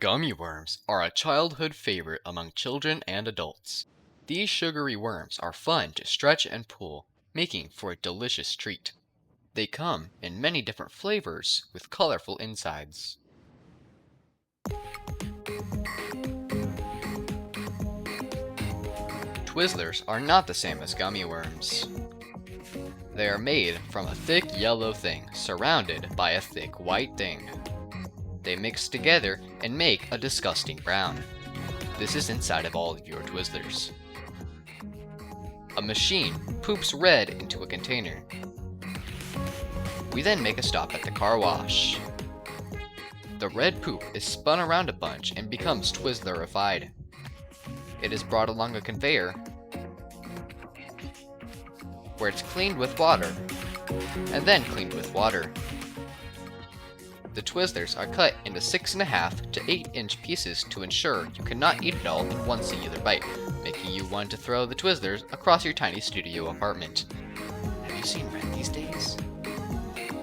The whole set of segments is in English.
Gummy worms are a childhood favorite among children and adults. These sugary worms are fun to stretch and pull, making for a delicious treat. They come in many different flavors with colorful insides. Twizzlers are not the same as gummy worms. They are made from a thick yellow thing surrounded by a thick white thing. They mix together and make a disgusting brown. This is inside of all of your Twizzlers. A machine poops red into a container. We then make a stop at the car wash. The red poop is spun around a bunch and becomes Twizzlerified. It is brought along a conveyor where it's cleaned with water and then cleaned with water. The Twizzlers are cut into 6.5 to 8-inch pieces to ensure you cannot eat it all in one singular bite, making you want to throw the Twizzlers across your tiny studio apartment. Have you seen Rent these days?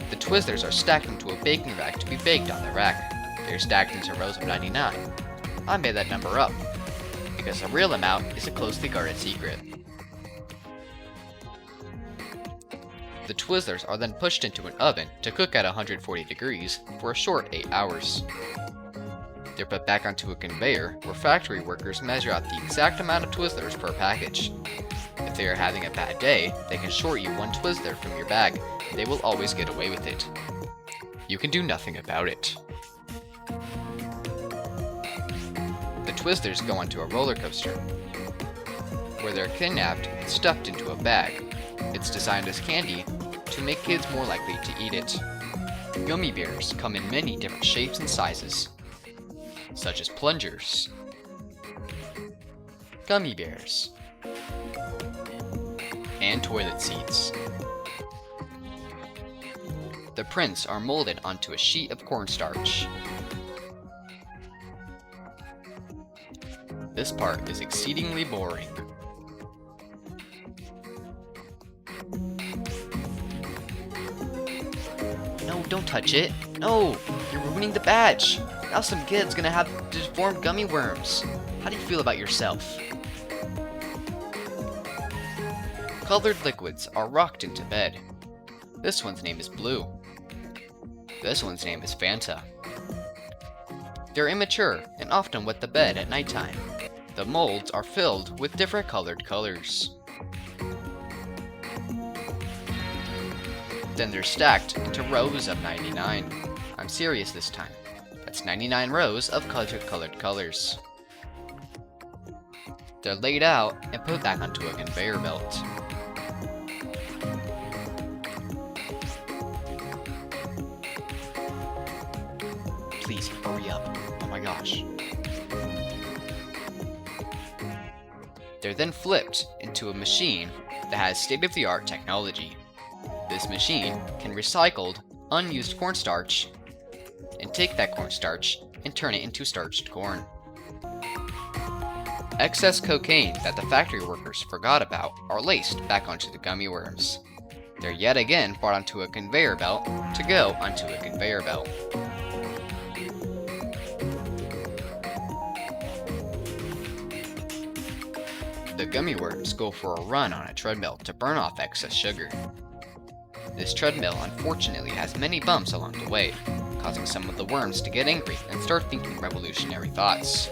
The Twizzlers are stacked into a baking rack to be baked on the rack. They're stacked into rows of 99. I made that number up, because the real amount is a closely guarded secret. The Twizzlers are then pushed into an oven to cook at 140 degrees for a short 8 hours. They're put back onto a conveyor where factory workers measure out the exact amount of Twizzlers per package. If they are having a bad day, they can short you one Twizzler from your bag, and they will always get away with it. You can do nothing about it. The Twizzlers go onto a roller coaster, where they're kidnapped and stuffed into a bag. It's designed as candy to make kids more likely to eat it. Gummy bears come in many different shapes and sizes, such as plungers, gummy bears, and toilet seats. The prints are molded onto a sheet of cornstarch. This part is exceedingly boring. No, don't touch it. No, you're ruining the badge. Now some kid's gonna have deformed gummy worms. How do you feel about yourself? Colored liquids are rocked into bed. This one's name is Blue. This one's name is Fanta. They're immature and often wet the bed at nighttime. The molds are filled with different colored colors. Then they're stacked into rows of 99. I'm serious this time. That's 99 rows of colored colors. They're laid out and put back onto a conveyor belt. Please hurry up. Oh my gosh. They're then flipped into a machine that has state-of-the-art technology. This machine can recycle unused cornstarch and take that cornstarch and turn it into starched corn. Excess cocaine that the factory workers forgot about are laced back onto the gummy worms. They're yet again brought onto a conveyor belt to go onto a conveyor belt. The gummy worms go for a run on a treadmill to burn off excess sugar. This treadmill unfortunately has many bumps along the way, causing some of the worms to get angry and start thinking revolutionary thoughts.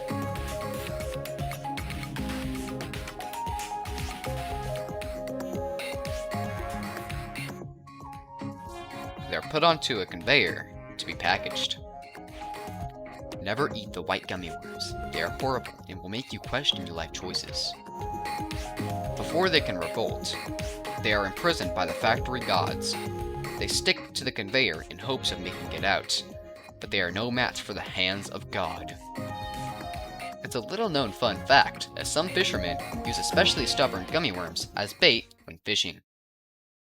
They're put onto a conveyor to be packaged. Never eat the white gummy worms. They are horrible and will make you question your life choices. Before they can revolt, they are imprisoned by the factory gods. They stick to the conveyor in hopes of making it out, but they are no match for the hands of God. It's a little known fun fact, as some fishermen use especially stubborn gummy worms as bait when fishing.